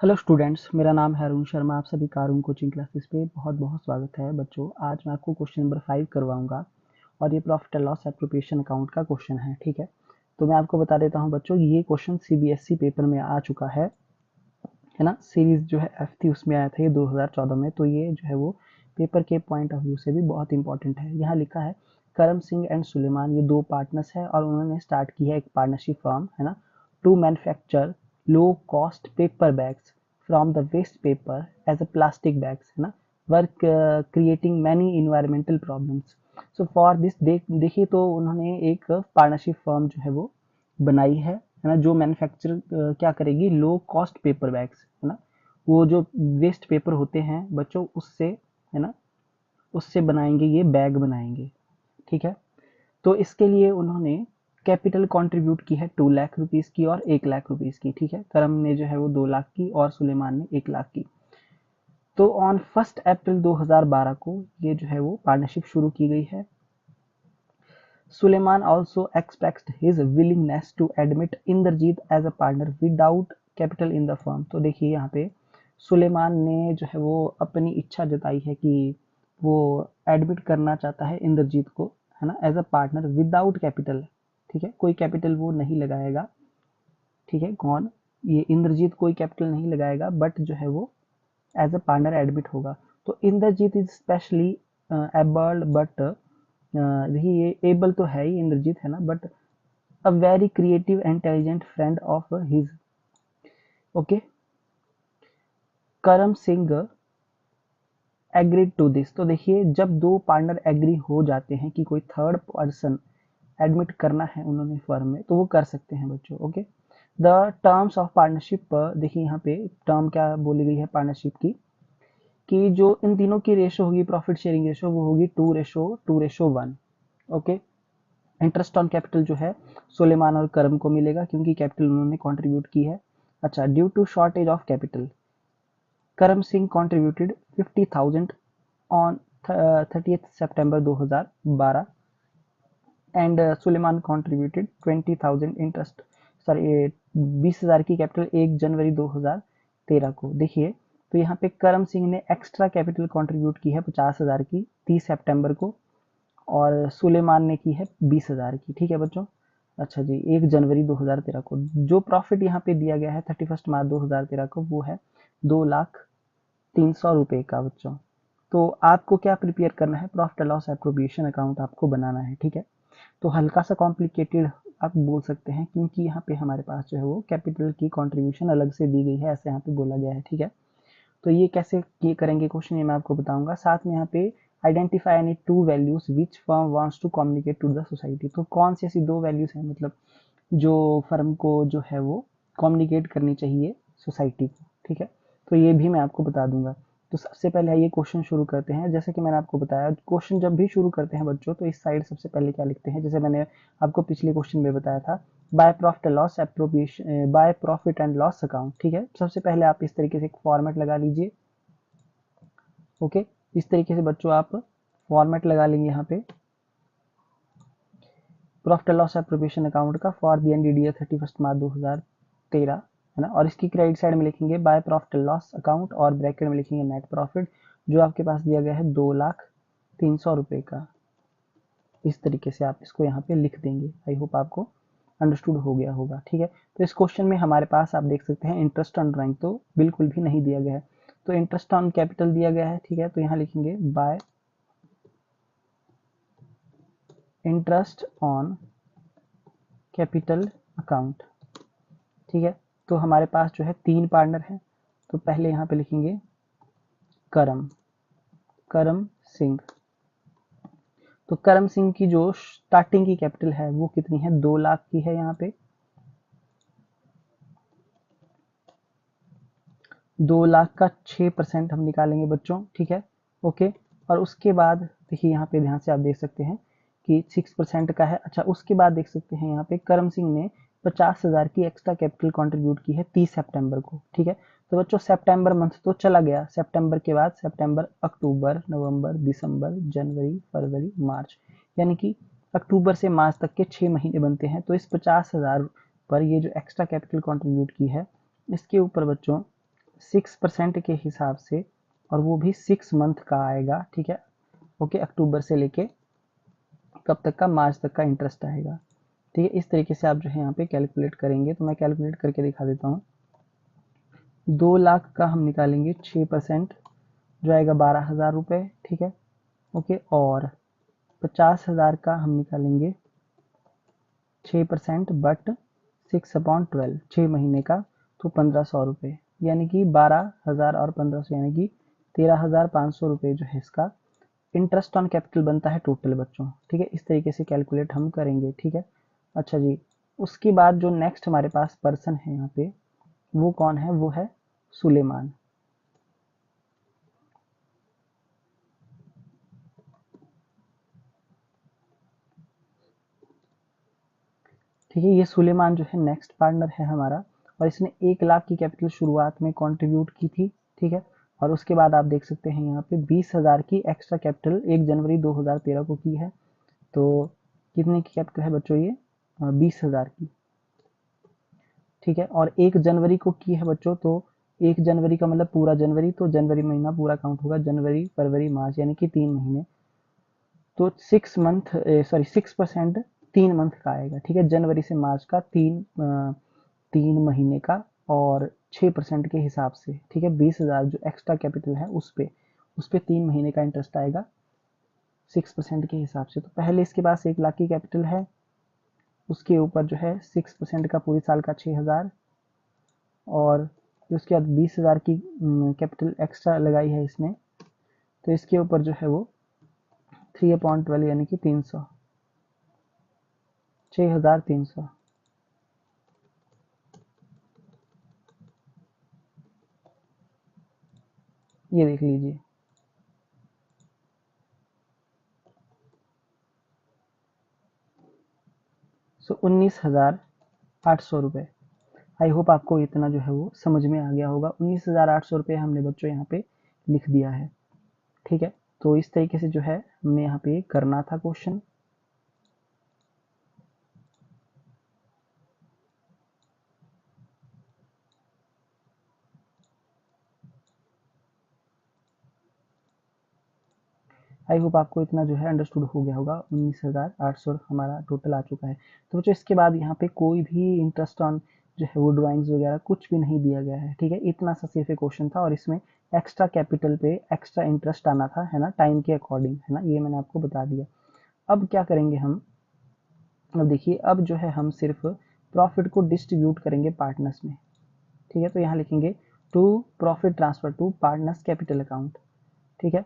Hello students, मेरा नाम है अरुण शर्मा। आप सभी का अरुण कोचिंग क्लासेस पे बहुत बहुत स्वागत है। बच्चों, आज मैं आपको क्वेश्चन नंबर 5 करवाऊंगा और ये profit and loss appropriation account का क्वेश्चन है। ठीक है, तो मैं आपको बता देता हूँ बच्चों, ये क्वेश्चन सीबीएसई पेपर में आ चुका है ना। सीरीज जो है एफ थी, उसमें आया था ये 2014 में। तो ये जो है वो पेपर के पॉइंट ऑफ व्यू से भी बहुत इंपॉर्टेंट है। यहाँ लिखा है करम सिंह एंड सुलेमान, ये दो पार्टनर्स है और उन्होंने स्टार्ट की है एक पार्टनरशिप फर्म, है ना, to manufacture low cost paper bags from the waste paper as a plastic bags, है ना, work creating many environmental problems. So for this देखिए, तो उन्होंने एक पार्टनरशिप फर्म जो है वो बनाई है ना, जो मैन्युफैक्चर क्या करेगी, लो कॉस्ट पेपर बैग्स, है ना, वो जो वेस्ट पेपर होते हैं बच्चों, उससे, है ना, उससे बनाएंगे, ये बैग बनाएंगे। ठीक है, तो इसके लिए उन्होंने कैपिटल कंट्रीब्यूट की है 2 लाख रुपीस की और 1 लाख रुपीस की। ठीक है, करम ने जो है वो 2 लाख की और सुलेमान ने 1 लाख की। तो ऑन 1 अप्रैल 2012 को ये जो है वो पार्टनरशिप शुरू की गई है। Suleiman also expressed his willingness to admit Indrajit as a partner without capital in the firm। तो देखिए यहाँ पे सुलेमान ने जो है वो अपनी इच्छा जताई है कि वो एडमिट करना चाहता है इंद्रजीत को, है ना, as a partner without capital. ठीक है, कोई कैपिटल वो नहीं लगाएगा। ठीक है, कौन, ये इंद्रजीत कोई कैपिटल नहीं लगाएगा, बट जो है वो एज अ पार्टनर एडमिट होगा। तो Indrajit is specially abled, but देखिए ये एबल तो है ही इंद्रजीत, है ना, but a very creative intelligent friend of his. Okay, Karam Singh agreed to this. तो देखिए, जब दो पार्टनर एग्री हो जाते हैं कि कोई थर्ड पर्सन एडमिट करना है उन्होंने फर्म में, तो वो कर सकते हैं बच्चों। Okay, the terms of partnership, देखिए यहाँ पे टर्म क्या बोली गई है पार्टनरशिप की, कि जो इन तीनों की रेशो होगी, प्रॉफिट शेयरिंग रेशो, वो होगी 2:1। ओके, इंटरेस्ट ऑन कैपिटल जो है सुलेमान और करम को मिलेगा क्योंकि कैपिटल उन्होंने कंट्रीब्यूट की है। अच्छा, due to shortage of capital, Karam Singh contributed 50,000 on 30 September 2012 and Suleman contributed 20,000 interest, sorry 20,000 की कैपिटल 1 जनवरी 2013 को। देखिए, तो यहाँ पे करम सिंह ने एक्स्ट्रा कैपिटल कंट्रीब्यूट की है 50,000 की 30 सितंबर को, और सुलेमान ने की है 20,000 की। ठीक है बच्चों। अच्छा जी, 1 जनवरी 2013 को जो प्रॉफिट यहाँ पे दिया गया है 31 मार्च 2013 को, वो है 2,03,000 रुपए का बच्चों। तो आपको क्या प्रिपेयर करना है, profit and loss appropriation account आपको बनाना है। ठीक है, तो हल्का सा कॉम्प्लिकेटेड आप बोल सकते हैं, क्योंकि यहाँ पे हमारे पास जो है वो कैपिटल की कंट्रीब्यूशन अलग से दी गई है, ऐसे यहाँ पे बोला गया है। ठीक है, तो ये कैसे ये करेंगे क्वेश्चन, ये मैं आपको बताऊंगा। साथ में यहाँ पे identify any two values which firm wants to communicate to the society. तो कौन सी ऐसी दो वैल्यूज हैं, मतलब जो फर्म को जो है वो कम्युनिकेट करनी चाहिए सोसाइटी को। ठीक है, तो ये भी मैं आपको बता दूंगा। तो सबसे पहले ये क्वेश्चन शुरू करते हैं। जैसे कि मैंने आपको बताया, क्वेश्चन जब भी शुरू करते हैं बच्चों, तो इस साइड सबसे पहले क्या लिखते हैं, जैसे मैंने आपको पिछले क्वेश्चन में बताया था, by profit and loss appropriation, by profit and loss account. ठीक है, सबसे पहले आप इस तरीके से एक फॉर्मेट लगा लीजिए। ओके, इस तरीके से बच्चों आप फॉर्मेट लगा लेंगे यहाँ पे profit and loss appropriation account का फॉर दी एंडेड ईयर 31 मार्च 2013, है ना, और इसकी क्रेडिट साइड में लिखेंगे by profit and loss account और ब्रैकेट में लिखेंगे नेट प्रॉफिट, जो आपके पास दिया गया है 2,03,000 रुपए का। इस तरीके से आप इसको यहाँ पे लिख देंगे। आई होप आपको अंडरस्टूड हो गया होगा। ठीक है, तो इस क्वेश्चन में हमारे पास आप देख सकते हैं इंटरेस्ट ऑन ड्राइंग तो बिल्कुल भी नहीं दिया गया है, तो इंटरेस्ट ऑन कैपिटल दिया गया है। ठीक है, तो यहाँ लिखेंगे bye interest on capital account. ठीक है, तो हमारे पास जो है 3 पार्टनर हैं। तो पहले यहाँ पे लिखेंगे करम करम सिंह। तो करम सिंह की जो स्टार्टिंग की कैपिटल है वो कितनी है, 2 लाख की है। यहाँ पे 2 लाख का 6% हम निकालेंगे बच्चों। ठीक है, ओके, और उसके बाद देखिए यहाँ पे ध्यान से आप देख सकते हैं कि 6% का है। अच्छा, उसके बाद देख सकते हैं यहाँ पे करम सिंह ने 50,000 की एक्स्ट्रा कैपिटल कंट्रीब्यूट की है 30 सितंबर को। ठीक है, तो बच्चों सितंबर मंथ तो चला गया, सितंबर के बाद सितंबर, अक्टूबर, नवंबर, दिसंबर, जनवरी, फरवरी, मार्च, यानी कि अक्टूबर से मार्च तक के 6 महीने बनते हैं। तो इस 50,000 पर ये जो एक्स्ट्रा कैपिटल कंट्रीब्यूट की है, इसके ऊपर बच्चों 6% के हिसाब से, और वो भी 6 मंथ का आएगा, ठीक है। ओके, अक्टूबर से लेके कब तक का, मार्च तक का इंटरेस्ट आएगा, ठीक है। इस तरीके से आप जो है यहाँ पे कैलकुलेट करेंगे, तो मैं कैलकुलेट करके दिखा देता हूँ। 2 लाख का हम निकालेंगे 6%, जो आएगा 12,000 रुपये, ठीक है। ओके, और 50,000 का हम निकालेंगे 6% बट 6/12, 6 महीने का, तो 1,500 रुपये, यानी कि 12,000 और 1,500 यानी कि 13,500 रुपये जो है इसका इंटरेस्ट ऑन कैपिटल बनता है टोटल बच्चों, ठीक है। इस तरीके से कैलकुलेट हम करेंगे, ठीक है। अच्छा जी, उसके बाद जो नेक्स्ट हमारे पास पर्सन है यहाँ पे, वो कौन है, वो है सुलेमान। ठीक है, ये सुलेमान जो है नेक्स्ट पार्टनर है हमारा, और इसने 1 लाख की कैपिटल शुरुआत में कंट्रीब्यूट की थी, ठीक है। और उसके बाद आप देख सकते हैं यहाँ पे 20,000 की एक्स्ट्रा कैपिटल 1 जनवरी 2013 को की है। तो कितने की कैपिटल है बच्चों ये, 20,000 की, ठीक है। और 1 जनवरी को की है बच्चों, तो 1 जनवरी का मतलब पूरा जनवरी, तो जनवरी महीना पूरा काउंट होगा, जनवरी फरवरी मार्च यानी कि 3 महीने, तो 6% 3 मंथ का आएगा, ठीक है। जनवरी से मार्च का 3 महीने का, और 6% के हिसाब से, ठीक है। 20,000 जो एक्स्ट्रा कैपिटल है उस पे 3 महीने का इंटरेस्ट आएगा 6% के हिसाब से। तो पहले इसके पास 1 लाख की कैपिटल है, उसके ऊपर जो है 6% का पूरी साल का 6,000, और उसके बाद 20,000 की कैपिटल एक्स्ट्रा लगाई है इसने, तो इसके ऊपर जो है वो 3/12 यानी कि 300, 6,300, ये देख लीजिए। सो 19,800 रुपये। आई होप आपको इतना जो है वो समझ में आ गया होगा। 19,800 रुपये हमने बच्चों यहाँ पे लिख दिया है, ठीक है। तो इस तरीके से जो है हमने यहाँ पे करना था क्वेश्चन। आई होप आपको इतना जो है अंडरस्टूड हो गया होगा। 19,800 हमारा टोटल आ चुका है। तो बच्चों इसके बाद यहाँ पे कोई भी इंटरेस्ट ऑन जो है वो ड्राइंग्स वगैरह कुछ भी नहीं दिया गया है, ठीक है। इतना सा सिर्फ एक क्वेश्चन था, और इसमें एक्स्ट्रा कैपिटल पे एक्स्ट्रा इंटरेस्ट आना था, है ना, टाइम के अकॉर्डिंग, है ना, ये मैंने आपको बता दिया। अब क्या करेंगे हम, अब देखिए, अब जो है हम सिर्फ प्रॉफिट को डिस्ट्रीब्यूट करेंगे पार्टनर्स में, ठीक है। तो यहाँ लिखेंगे to profit transfer to partners capital account, ठीक है।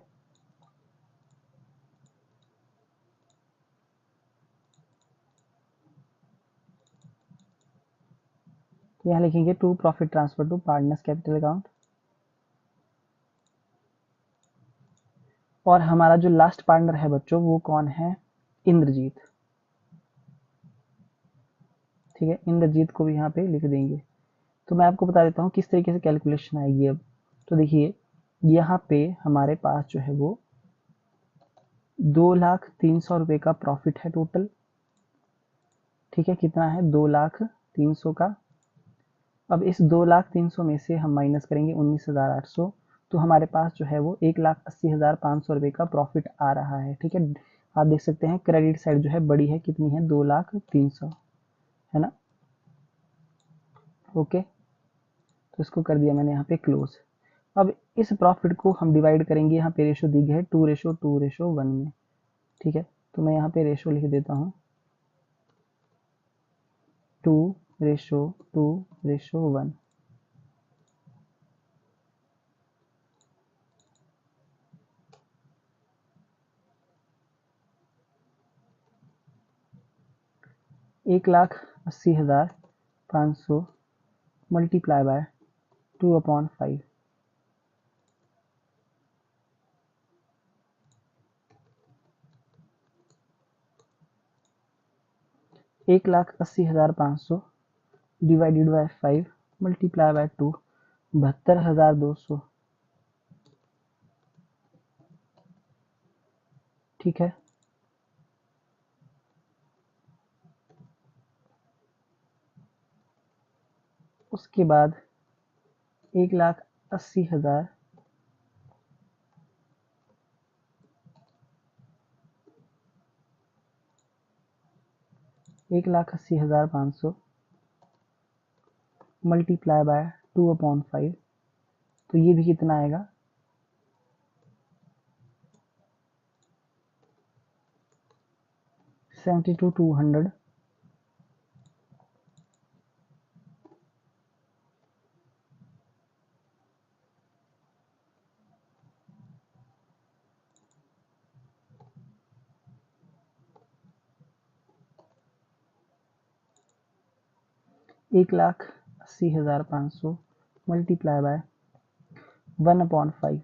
तो यहाँ लिखेंगे to profit transfer to partners capital account, और हमारा जो लास्ट पार्टनर है बच्चों वो कौन है, इंद्रजीत, ठीक है। इंद्रजीत को भी यहाँ पे लिख देंगे। तो मैं आपको बता देता हूँ किस तरीके से कैलकुलेशन आएगी अब। तो देखिए, यहाँ पे हमारे पास जो है वो 2,03,000 रुपये का प्रॉफिट है टोटल, ठीक है। कितना है, 2,03,000 का। अब इस 2,03,000 में से हम माइनस करेंगे 19,800, तो हमारे पास जो है वो 1,80,500 रुपये का प्रॉफिट आ रहा है, ठीक है। आप देख सकते हैं क्रेडिट साइड जो है बड़ी है, कितनी है, 2,03,000, है ना। ओके, तो इसको कर दिया मैंने यहाँ पे क्लोज। अब इस प्रॉफिट को हम डिवाइड करेंगे, यहाँ पे रेशो दी गई है 2:2:1 में, ठीक है। तो मैं यहाँ पे रेशो लिख देता हूँ 2:2:1। 1,80,500 multiply by 2/5, 1,80,500 divided by 5 multiply by 2, 72,200, ठीक है। उसके बाद 1,80,500 80,000 1,80,500 मल्टीप्लाई बाय 2/5, तो ये भी कितना आएगा 72,200 1,80,500 मल्टीप्लाई बाय 1/5,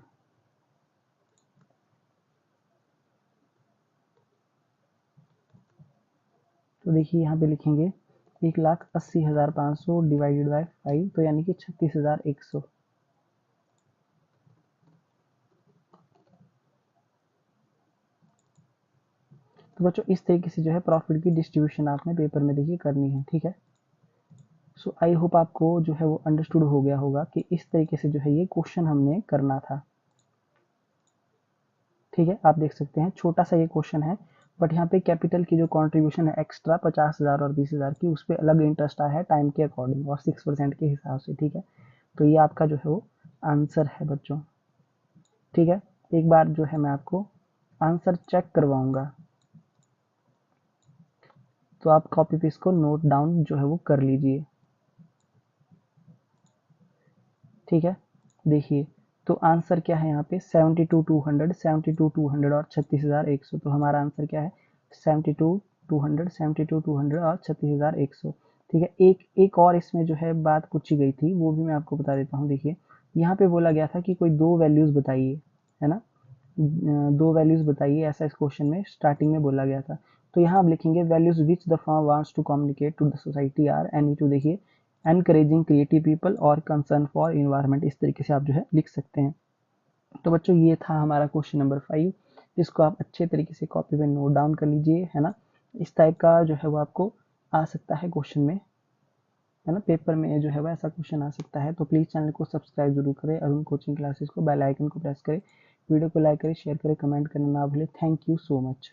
तो देखिए यहाँ पे लिखेंगे 1,80,500 डिवाइडेड बाय 5, तो यानी कि 36,100। तो बच्चों इस तरीके से जो है प्रॉफिट की डिस्ट्रीब्यूशन आपने पेपर में देखिए करनी है, ठीक है। सो आई होप आपको जो है वो अंडरस्टूड हो गया होगा कि इस तरीके से जो है ये क्वेश्चन हमने करना था, ठीक है। आप देख सकते हैं छोटा सा ये क्वेश्चन है, बट यहाँ पे कैपिटल की जो कंट्रीब्यूशन है एक्स्ट्रा 50,000 और 20,000 की, उस पर अलग इंटरेस्ट आया है टाइम के अकॉर्डिंग और 6% के हिसाब से, ठीक है। तो ये आपका जो है वो आंसर है बच्चों, ठीक है। एक बार जो है मैं आपको आंसर चेक करवाऊंगा, तो आप कॉपी पे इसको नोट डाउन जो है वो कर लीजिए, ठीक है। देखिए तो आंसर क्या है यहाँ पे 72,200, 72,200 और 36,100, तो हमारा आंसर क्या है 72,200, 72,200 और 36,100, ठीक है। एक और इसमें जो है बात पूछी गई थी, वो भी मैं आपको बता देता हूँ। देखिए यहाँ पे बोला गया था कि कोई दो वैल्यूज बताइए, है ना, दो वैल्यूज बताइए, ऐसा इस क्वेश्चन में स्टार्टिंग में बोला गया था। तो यहाँ आप लिखेंगे values which the firm wants to communicate to the society are any two, देखिए एनकरेजिंग क्रिएटिव पीपल और कंसर्न फॉर इन्वायरमेंट, इस तरीके से आप जो है लिख सकते हैं। तो बच्चों ये था हमारा क्वेश्चन नंबर 5, इसको आप अच्छे तरीके से कॉपी पे नोट डाउन कर लीजिए, है ना। इस टाइप का जो है वो आपको आ सकता है क्वेश्चन में, है ना, पेपर में जो है वो ऐसा क्वेश्चन आ सकता है। तो प्लीज़ चैनल को सब्सक्राइब जरूर करें, अरुण कोचिंग क्लासेस को, बेल आइकन को प्रेस करें, वीडियो को लाइक करें, शेयर करें, कमेंट करना ना भूलें। Thank you so much.